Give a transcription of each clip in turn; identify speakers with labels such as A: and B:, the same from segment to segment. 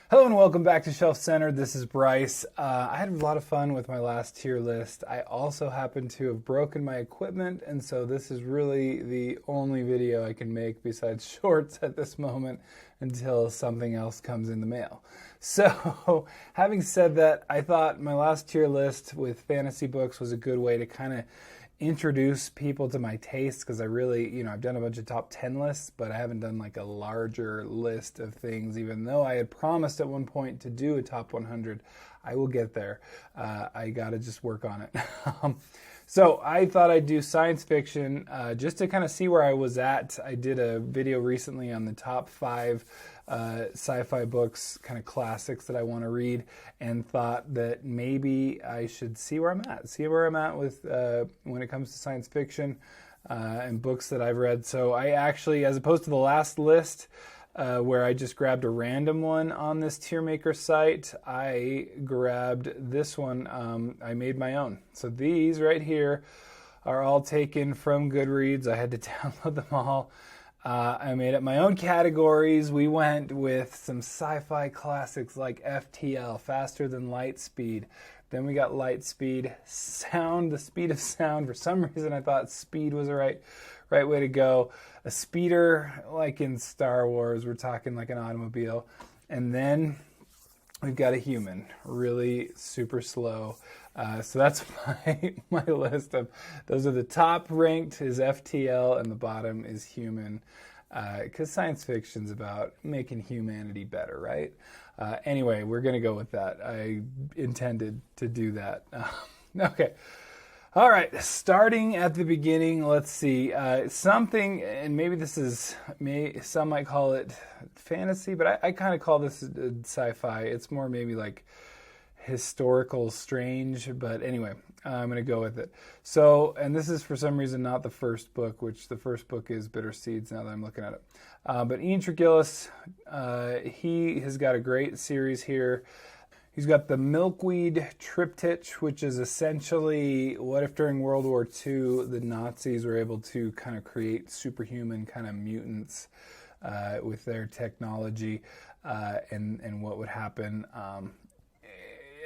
A: Hello and welcome back to Shelf Centered. This is Bryce. I had a lot of fun with my last tier list. I also happen to have broken my equipment, and so this is really the only video I can make besides shorts at this moment until something else comes in the mail. So, having said that, I thought my last tier list with fantasy books was a good way to kind of introduce people to my taste, because I really, I've done a bunch of top 10 lists, but I haven't done like a larger list of things, even though I had promised at one point to do a top 100. I will get there. I got to just work on it. So I thought I'd do science fiction just to kind of see where I was at. I did a video recently on the top 5 sci-fi books, kind of classics that I want to read, and thought that maybe I should see where I'm at with when it comes to science fiction and books that I've read. So I actually, as opposed to the last list where I just grabbed a random one on this tier maker site, I grabbed this one. I made my own. So these right here are all taken from Goodreads. I had to download them all. I made up my own categories. We went with some sci-fi classics like FTL, Faster Than Light Speed. Then we got Light Speed, Sound, the speed of sound. For some reason, I thought speed was the right way to go. A speeder, like in Star Wars, we're talking like an automobile. And then we've got a human, really super slow. So that's my list of, those are the top ranked is FTL and the bottom is human. Because science fiction's about making humanity better, right? Anyway, we're going to go with that. I intended to do that. Okay. All right, starting at the beginning, let's see. Something, and maybe this is, some might call it fantasy, but I kind of call this sci-fi. It's more maybe like historical strange, but anyway, I'm going to go with it. So, and this is for some reason not the first book, which the first book is Bitter Seeds now that I'm looking at it. But Ian Tregillis, he has got a great series here. He's got the Milkweed Triptych, which is essentially what if during World War II the Nazis were able to kind of create superhuman kind of mutants with their technology and what would happen.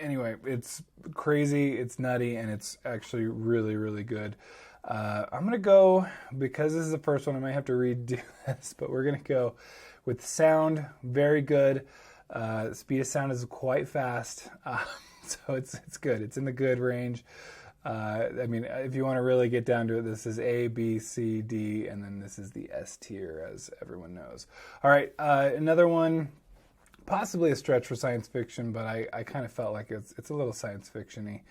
A: Anyway, it's crazy, it's nutty, and it's actually really, really good. I'm going to go, because this is the first one, I might have to redo this, but we're going to go with sound, very good. Speed of sound is quite fast, so it's good. It's in the good range. I mean, if you want to really get down to it, this is A, B, C, D, and then this is the S tier, as everyone knows. All right, another one, possibly a stretch for science fiction, but I kind of felt like it's a little science fiction-y.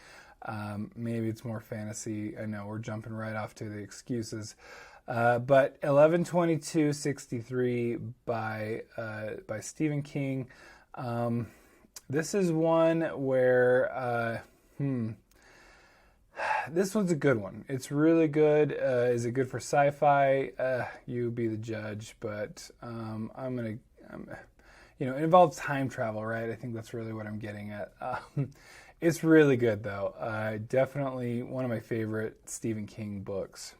A: Maybe it's more fantasy. I know we're jumping right off to the excuses. But 11/22/63 by Stephen King. This is one where, this one's a good one. It's really good. Is it good for sci-fi? You be the judge, but it involves time travel, right? I think that's really what I'm getting at. It's really good, though. Definitely one of my favorite Stephen King books.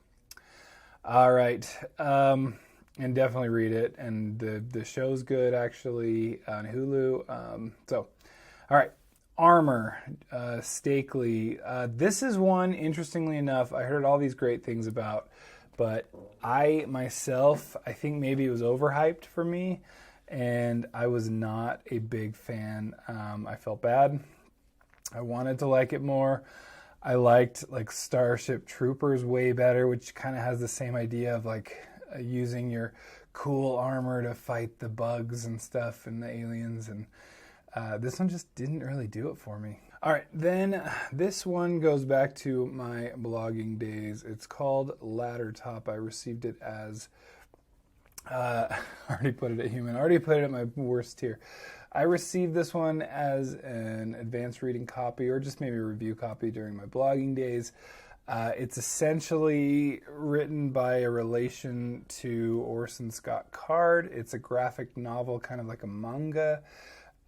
A: All right, and definitely read it. And the show's good, actually, on Hulu. All right, Armor, Stakely. This is one, interestingly enough, I heard all these great things about, but I think maybe it was overhyped for me, and I was not a big fan. I felt bad. I wanted to like it more. I liked like Starship Troopers way better, which kind of has the same idea of like using your cool armor to fight the bugs and stuff and the aliens. And this one just didn't really do it for me. All right, then this one goes back to my blogging days. It's called Ladder Top. I received it as, I already put it at human. I already put it at my worst tier. I received this one as an advanced reading copy, or just maybe a review copy during my blogging days. It's essentially written by a relation to Orson Scott Card. It's a graphic novel, kind of like a manga.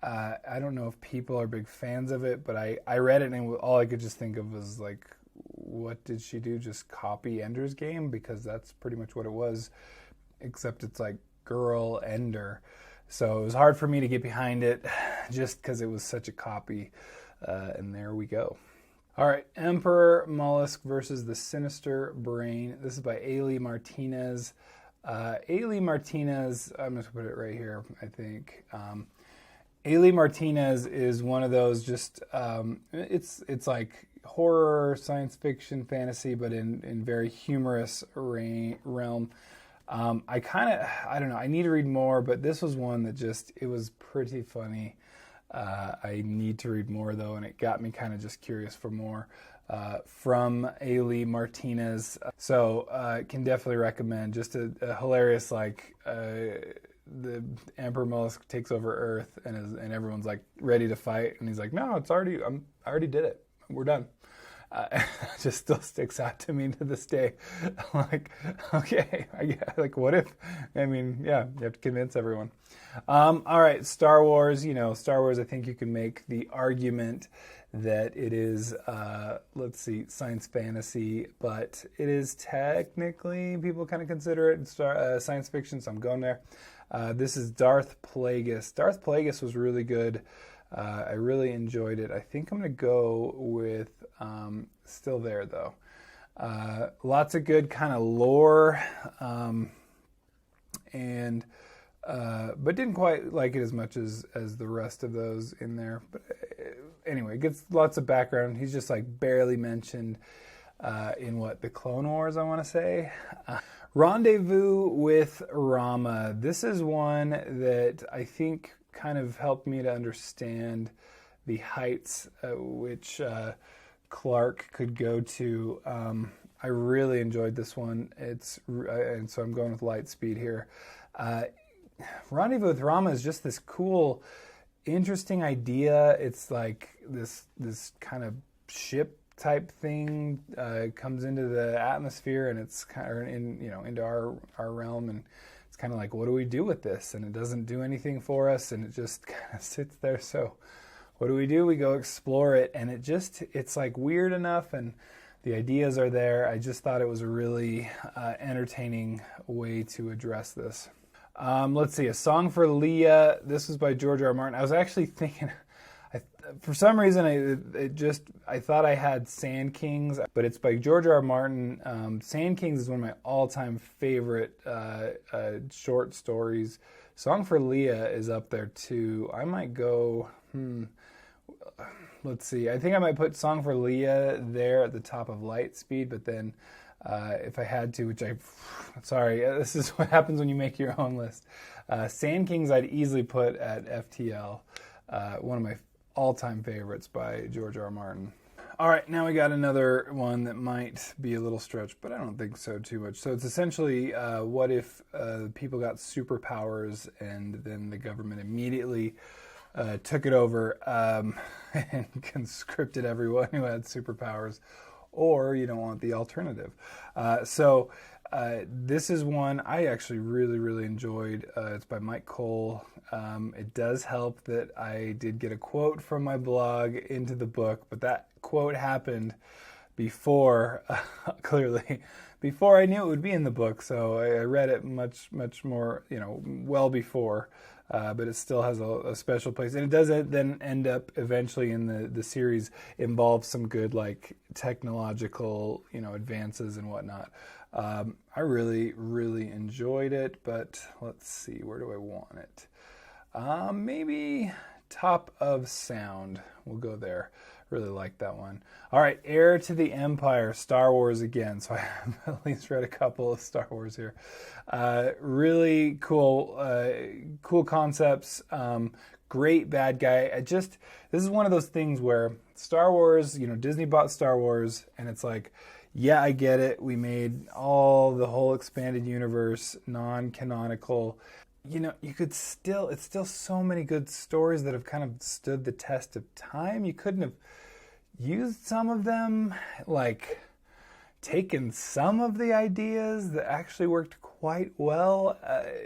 A: I don't know if people are big fans of it, but I read it and all I could just think of was like, what did she do? Just copy Ender's Game? Because that's pretty much what it was, except it's like Girl Ender. So it was hard for me to get behind it just because it was such a copy. And there we go. All right, Emperor Mollusk versus the Sinister Brain. This is by Ailey Martinez. Ailey Martinez, I'm just going to put it right here, I think. Ailey Martinez is one of those just, it's like horror, science fiction, fantasy, but in very humorous realm. I don't know, I need to read more, but this was one that just, it was pretty funny. I need to read more though, and it got me kind of just curious for more from Ailey Martinez. So can definitely recommend. Just a hilarious, like the Emperor Mollusk takes over Earth, and everyone's like ready to fight, and he's like, "No, I already did it. We're done." It just still sticks out to me to this day. I'm like, okay, like what if? I mean, yeah, you have to convince everyone. All right, Star Wars. Star Wars. I think you can make the argument that it is, science fantasy, but it is technically, people kind of consider it science fiction. So I'm going there. This is Darth Plagueis. Darth Plagueis was really good. I really enjoyed it. I think I'm going to go with still there, though. Lots of good kind of lore, but didn't quite like it as much as the rest of those in there. But anyway, it gets lots of background. He's just like barely mentioned in the Clone Wars, I want to say. Rendezvous with Rama. This is one that I think kind of helped me to understand the heights at which Clark could go to. I really enjoyed this one. And so I'm going with Lightspeed here. Rendezvous with Rama is just this cool, interesting idea. It's like this kind of ship type thing comes into the atmosphere, and it's kind of into our realm, and it's kind of like, what do we do with this? And it doesn't do anything for us, and it just kind of sits there. So what do? We go explore it, and it's like weird enough, and the ideas are there. I just thought it was a really entertaining way to address this. Let's see, A Song for Leia. This was by George R. R. Martin. I was actually thinking, for some reason, I thought I had Sand Kings, but it's by George R. R. Martin. Sand Kings is one of my all-time favorite short stories. Song for Leia is up there too. I might go. Let's see. I think I might put Song for Leia there at the top of Lightspeed, but then if I had to, this is what happens when you make your own list. Sand Kings I'd easily put at FTL, one of my all-time favorites by George R. R. Martin. All right, now we got another one that might be a little stretched, but I don't think so too much. So it's essentially, what if people got superpowers and then the government immediately took it over and conscripted everyone who had superpowers, or you don't want the alternative. This is one I actually really, really enjoyed. It's by Mike Cole. It does help that I did get a quote from my blog into the book, but that quote happened before, clearly, before I knew it would be in the book. So I read it much, much more, well before. But it still has a special place. And it does then end up eventually in the series involve some good like technological, advances and whatnot. I really, really enjoyed it, but let's see, where do I want it? Maybe Top of Sound. We'll go there. Really like that one. All right, Heir to the Empire, Star Wars again. So I have at least read a couple of Star Wars here. Really cool, cool concepts. Great bad guy. This is one of those things where Star Wars, Disney bought Star Wars, and it's like, yeah, I get it. We made the whole expanded universe non-canonical. It's still so many good stories that have kind of stood the test of time. You couldn't have used some of them, like taken some of the ideas that actually worked quite well.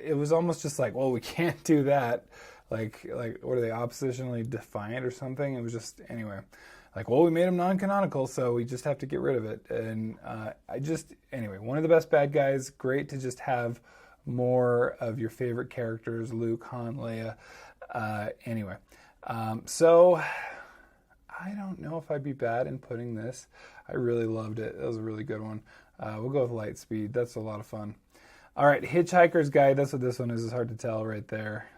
A: It was almost just like, well, we can't do that. Like what are they, oppositionally defiant or something? It was just, anyway, like, well, we made them non-canonical, so we just have to get rid of it. And anyway, one of the best bad guys. Great to just have more of your favorite characters, Luke, Han, Leia. Anyway, so I don't know if I'd be bad in putting this. I really loved it. That was a really good one. We'll go with Lightspeed. That's a lot of fun. All right, Hitchhiker's Guide. That's what this one is. It's hard to tell right there.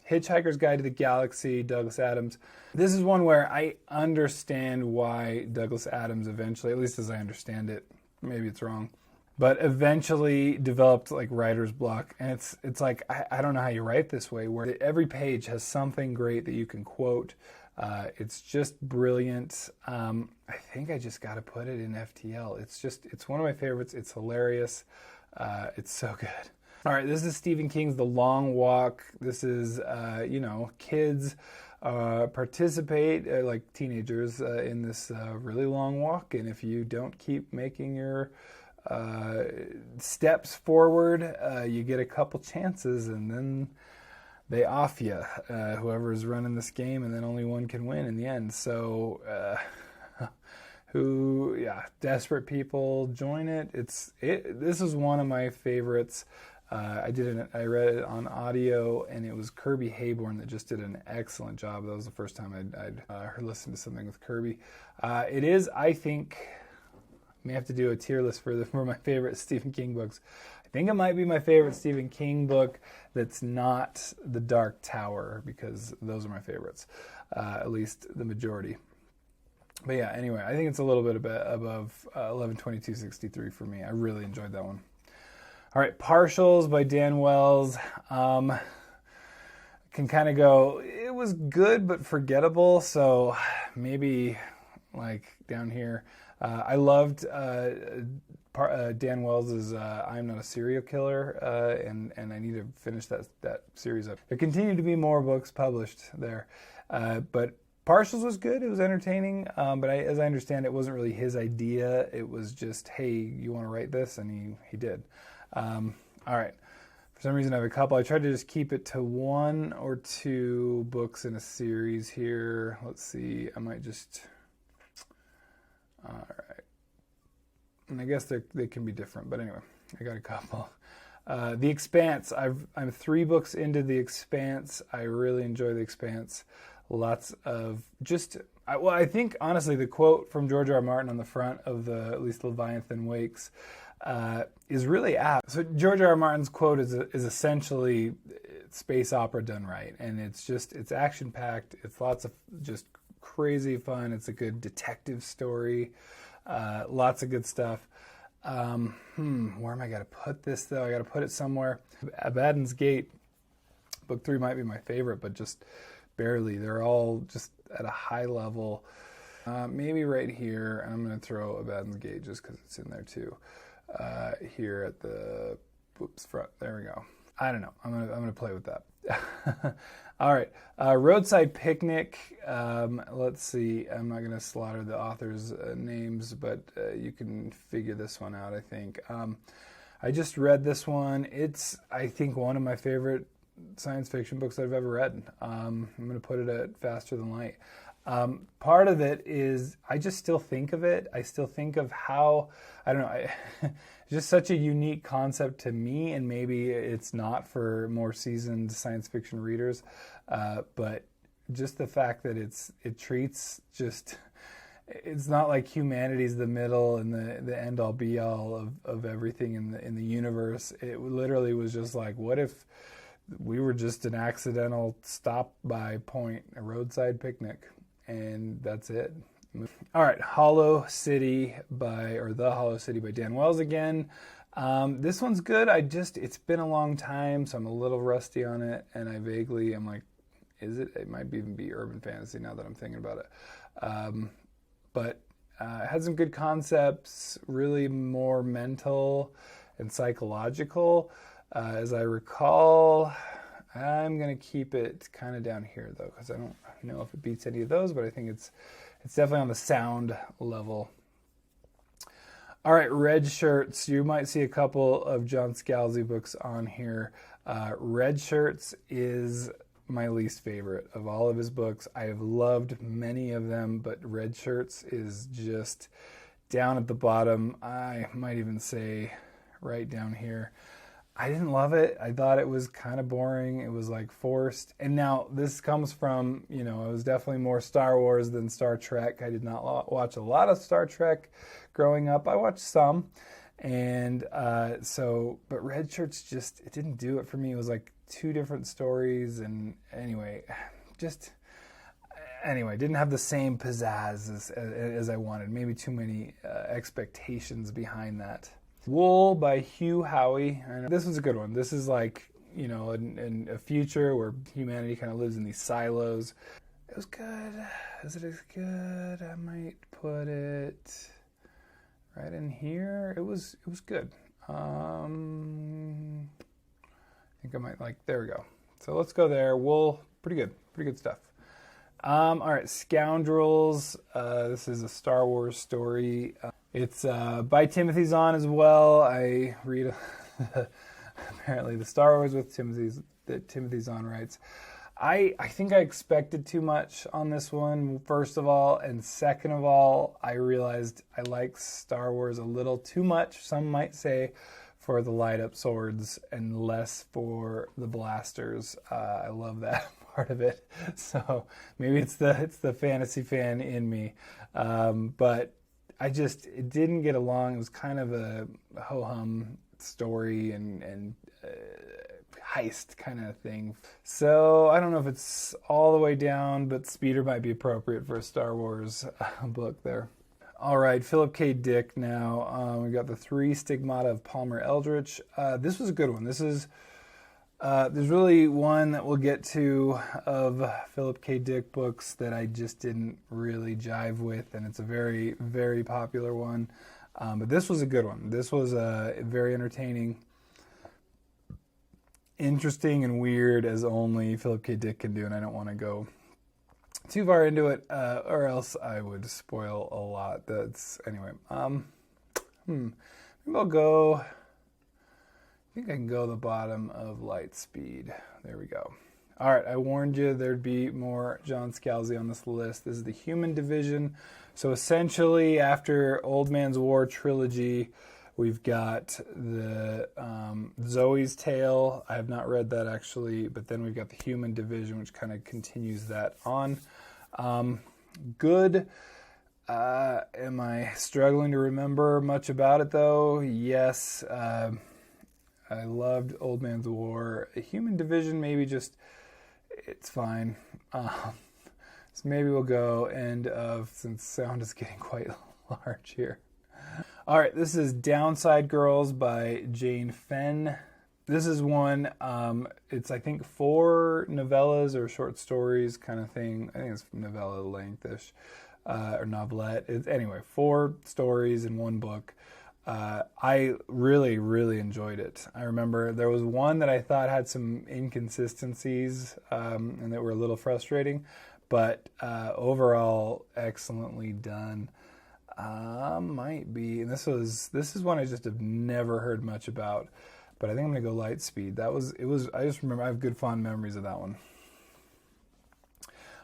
A: Hitchhiker's Guide to the Galaxy, Douglas Adams. This is one where I understand why Douglas Adams eventually, at least as I understand it, maybe it's wrong, but eventually developed like writer's block. And it's like, I don't know how you write this way, where every page has something great that you can quote. It's just brilliant. I think I just got to put it in FTL. It's one of my favorites. It's hilarious. It's so good. All right, this is Stephen King's The Long Walk. This is, kids participate, like teenagers, in this really long walk. And if you don't keep making your steps forward, you get a couple chances, and then they off you, whoever's running this game, and then only one can win in the end. So, desperate people join it. This is one of my favorites. I read it on audio, and it was Kirby Hayborn that just did an excellent job. That was the first time I'd listened to something with Kirby. It is, I think, I may have to do a tier list for my favorite Stephen King books. I think it might be my favorite Stephen King book that's not The Dark Tower, because those are my favorites, at least the majority. But yeah, anyway, I think it's a little bit above 11/22/63 for me. I really enjoyed that one. All right, Partials by Dan Wells. Can kind of go, it was good but forgettable, so maybe like down here. I loved Dan Wells' I'm Not a Serial Killer, and I need to finish that series up. There continue to be more books published there, but Partials was good. It was entertaining, but as I understand, it wasn't really his idea. It was just, hey, you want to write this? And he did. All right. For some reason, I have a couple. I tried to just keep it to 1 or 2 books in a series here. Let's see. I might just... All right. And I guess they can be different, but anyway, I got a couple. The Expanse. I'm 3 books into The Expanse. I really enjoy The Expanse. Lots of I think honestly the quote from George R. R. Martin on the front of at least Leviathan Wakes is really apt. So George R. R. Martin's quote is essentially space opera done right, and it's action packed. It's lots of just crazy fun. It's a good detective story. Lots of good stuff. Where am I going to put this though? I got to put it somewhere. Abaddon's Gate, book 3 might be my favorite, but just barely. They're all just at a high level. Maybe right here, and I'm going to throw Abaddon's Gate just because it's in there too. Here at the front. There we go. I don't know. I'm gonna play with that. All right. Roadside Picnic. Let's see. I'm not gonna slaughter the authors' names, but you can figure this one out, I think. I just read this one. It's, I think, one of my favorite science fiction books I've ever read. I'm going to put it at Faster Than Light. Part of it is I just still think of it. I still think of how, I don't know, it's just such a unique concept to me, and maybe it's not for more seasoned science fiction readers, but just the fact that it treats just, it's not like humanity's the middle and the end all be all of everything in the universe. It literally was just like, what if we were just an accidental stop by point, a roadside picnic, and that's it. All right, The Hollow City by Dan Wells again. This one's good. It's been a long time, so I'm a little rusty on it, and I'm like, it might even be urban fantasy now that I'm thinking about it. But it had some good concepts, really more mental and psychological. As I recall, I'm going to keep it kind of down here, though, because I don't know if it beats any of those, but I think it's definitely on the sound level. All right, Red Shirts. You might see a couple of John Scalzi books on here. Red Shirts is my least favorite of all of his books. I have loved many of them, but Red Shirts is just down at the bottom. I might even say right down here. I didn't love it. I thought it was kind of boring. It was like forced. And now this comes from, you know, it was definitely more Star Wars than Star Trek. I did not watch a lot of Star Trek growing up. I watched some. And but Red Shirts just, it didn't do it for me. It was like two different stories. And anyway, didn't have the same pizzazz as I wanted. Maybe too many expectations behind that. Wool by Hugh Howey. And this was a good one. This is like, you know, in a future where humanity kind of lives in these silos. It was good. Is it as good? I might put it right in here. It was good. I think I might there we go. So let's go there. Wool, pretty good stuff. All right, Scoundrels. This is a Star Wars story. It's by Timothy Zahn as well. I read apparently the Star Wars with Timothy Zahn writes. I think I expected too much on this one, first of all, and second of all, I realized I like Star Wars a little too much, some might say, for the light-up swords and less for the blasters. I love that part of it. So maybe it's the fantasy fan in me, but it didn't get along. It was kind of a ho-hum story and heist kind of thing. So I don't know if it's all the way down, but speeder might be appropriate for a Star Wars book there. All right, Philip K. Dick now. We got the Three Stigmata of Palmer Eldritch. This was a good one. This is there's really one that we'll get to of Philip K. Dick books that I just didn't really jive with, and it's a very, very popular one. But this was a good one. This was very entertaining, interesting, and weird as only Philip K. Dick can do, and I don't want to go too far into it, or else I would spoil a lot. Anyway. Maybe I'll go. I think I can go the bottom of Lightspeed. There we go. All right, I warned you there'd be more John Scalzi on this list. This is the Human Division. So essentially, after Old Man's War trilogy, we've got the Zoe's Tale. I have not read that actually, but then we've got the Human Division, which kind of continues that on. Good. Am I struggling to remember much about it though? Yes. I loved Old Man's War. A Human Division, maybe just, it's fine. So maybe we'll go end of, since sound is getting quite large here. All right, this is Downside Girls by Jane Fenn. This is one, it's I think 4 novellas or short stories kind of thing. I think it's novella length-ish, or novelette. Anyway, 4 stories in one book. I really, really enjoyed it. I remember there was one that I thought had some inconsistencies and that were a little frustrating, but overall excellently done. Might be, and this is one I just have never heard much about, but I think I'm gonna go Lightspeed. I just remember I have good fond memories of that one.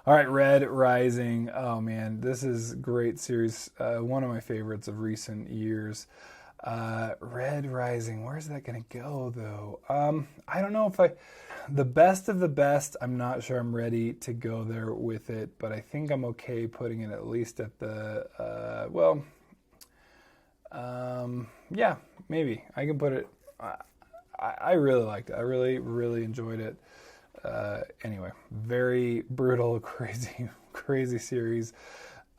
A: All right, Red Rising. Oh man, this is a great series. One of my favorites of recent years. Red Rising. Where's that going to go though? I don't know if the best of the best. I'm not sure I'm ready to go there with it, but I think I'm okay putting it at least at the. Yeah, maybe I can put it. I really liked it. I really, really enjoyed it. Anyway, very brutal, crazy series,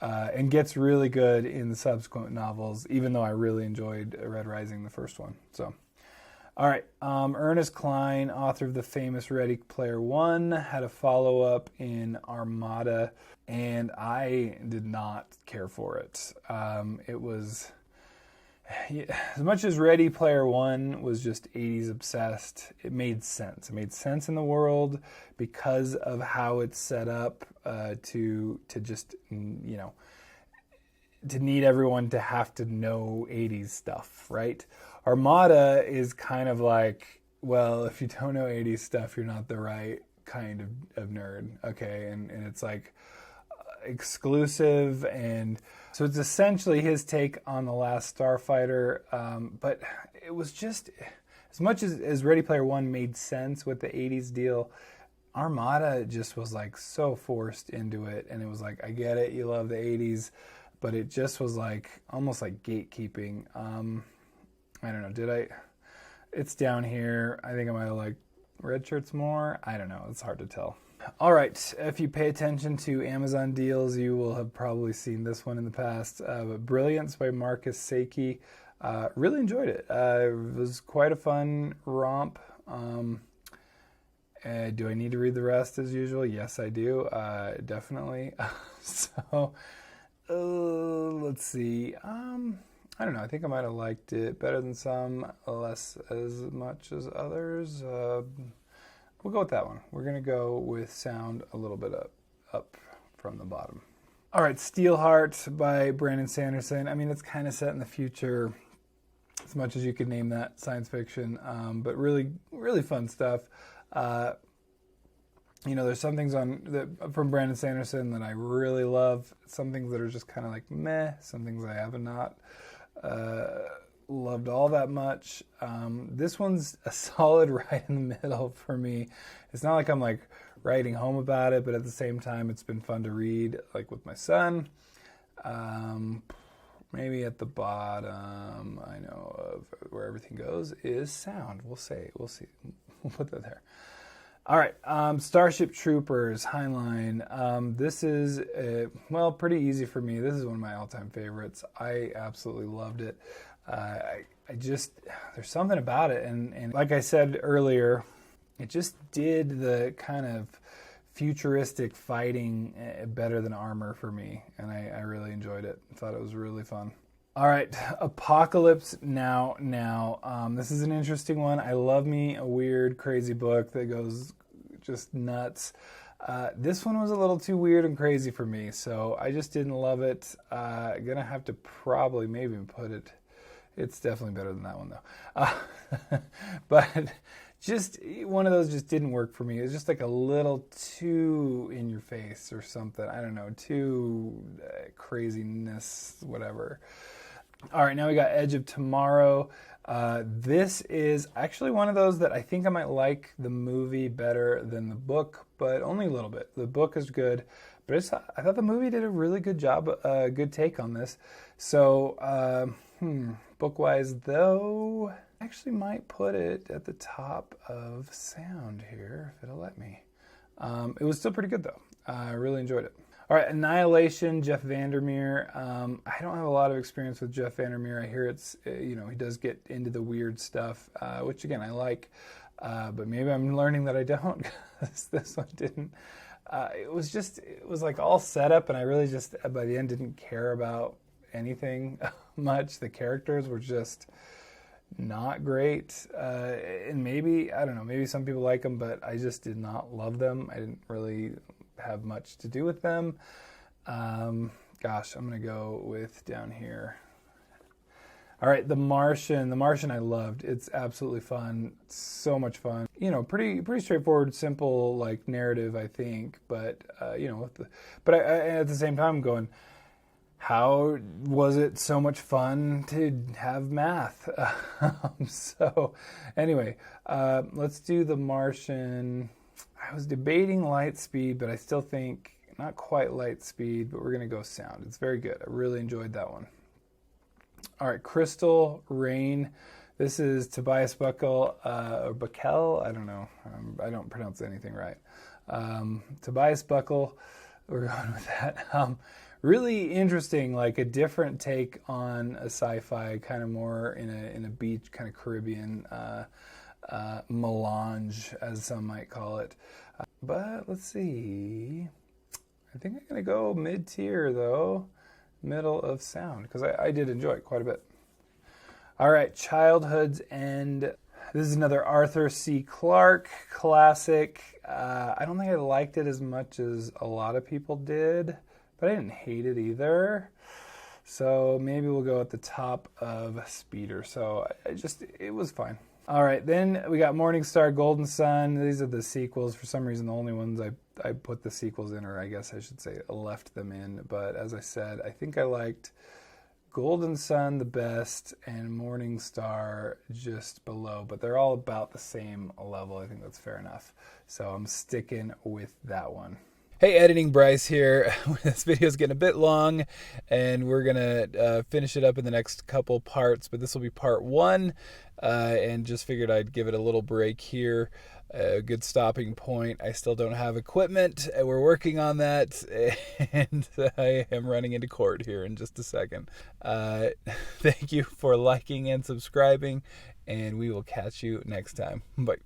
A: and gets really good in the subsequent novels, even though I really enjoyed Red Rising, the first one. So, all right, Ernest Cline, author of the famous Ready Player One, had a follow-up in Armada, and I did not care for it. It was... As much as Ready Player One was just 80s obsessed, it made sense. It made sense in the world because of how it's set up to just, you know, to need everyone to have to know 80s stuff, right? Armada is kind of like, well, if you don't know 80s stuff, you're not the right kind of nerd, okay? And it's like exclusive, and so it's essentially his take on The Last Starfighter, but it was just, as much as Ready Player One made sense with the 80s deal, Armada just was like so forced into it, and it was like, I get it, you love the 80s, but it just was like almost like gatekeeping. I don't know, it's down here. I think I might have liked Red Shirts more. I don't know, it's hard to tell. All right, if you pay attention to Amazon deals, you will have probably seen this one in the past. Brilliance by Marcus Saki. Really enjoyed it. It was quite a fun romp. Do I need to read the rest as usual? Yes, I do. Definitely. So, let's see. I don't know. I think I might have liked it better than some, less as much as others. We'll go with that one. We're going to go with sound a little bit up from the bottom. All right, Steelheart by Brandon Sanderson. I mean, it's kind of set in the future, as much as you could name that science fiction, but really, really fun stuff. There's some things from Brandon Sanderson that I really love. Some things that are just kind of like meh. Some things I have not loved all that much. This one's a solid right in the middle for me. It's not like I'm like writing home about it, but at the same time, it's been fun to read, like with my son. Maybe at the bottom, I know of where everything goes, is sound. We'll see. We'll put that there. All right, Starship Troopers, Heinlein. This is, pretty easy for me. This is one of my all-time favorites. I absolutely loved it. There's something about it. And like I said earlier, it just did the kind of futuristic fighting better than Armor for me. And I really enjoyed it. I thought it was really fun. All right, Apocalypse Now. This is an interesting one. I love me a weird, crazy book that goes just nuts. This one was a little too weird and crazy for me, so I just didn't love it. Gonna have to probably maybe put it. It's definitely better than that one though. But just one of those just didn't work for me. It was just like a little too in your face or something. I don't know, too craziness, whatever. All right, now we got Edge of Tomorrow. This is actually one of those that I think I might like the movie better than the book, but only a little bit. The book is good, but I thought the movie did a really good job, good take on this. So, book-wise though, I actually might put it at the top of sound here, if it'll let me. It was still pretty good though. I really enjoyed it. All right, Annihilation, Jeff Vandermeer. I don't have a lot of experience with Jeff Vandermeer. I hear he does get into the weird stuff, which again, I like. But maybe I'm learning that I don't, because this one didn't. It was like all set up, and I really just, by the end, didn't care about anything much. The characters were just not great. And maybe, I don't know, maybe some people like them, but I just did not love them. I didn't really have much to do with them. I'm gonna go with down here. All right, The Martian I loved. It's absolutely fun. It's so much fun. Pretty straightforward, simple like narrative, I think. But but I at the same time I'm going, how was it so much fun to have math? So anyway, let's do The Martian. I was debating Lightspeed, but I still think not quite Lightspeed, but we're going to go sound. It's very good. I really enjoyed that one. All right, Crystal Rain. This is Tobias Buckle, or Buckell. I don't know. I don't pronounce anything right. Tobias Buckle. We're going with that. Really interesting, like a different take on a sci-fi, kind of more in a beach, kind of Caribbean melange, as some might call it. But let's see. I think I'm going to go mid-tier, though. Middle of sound, because I did enjoy it quite a bit. All right, Childhood's End. This is another Arthur C. Clarke classic. I don't think I liked it as much as a lot of people did, but I didn't hate it either. So maybe we'll go at the top of Speeder. So it was fine. All right, then we got Morningstar, Golden Sun. These are the sequels. For some reason, the only ones I put the sequels in, or I guess I should say left them in. But as I said, I think I liked Golden Sun the best, and Morning Star just below, but they're all about the same level. I think that's fair enough. So I'm sticking with that one. Hey, Editing Bryce here. This video is getting a bit long, and we're gonna finish it up in the next couple parts, but this will be part one, and just figured I'd give it a little break here. A good stopping point. I still don't have equipment. We're working on that, and I am running into court here in just a second. Thank you for liking and subscribing, and we will catch you next time. Bye.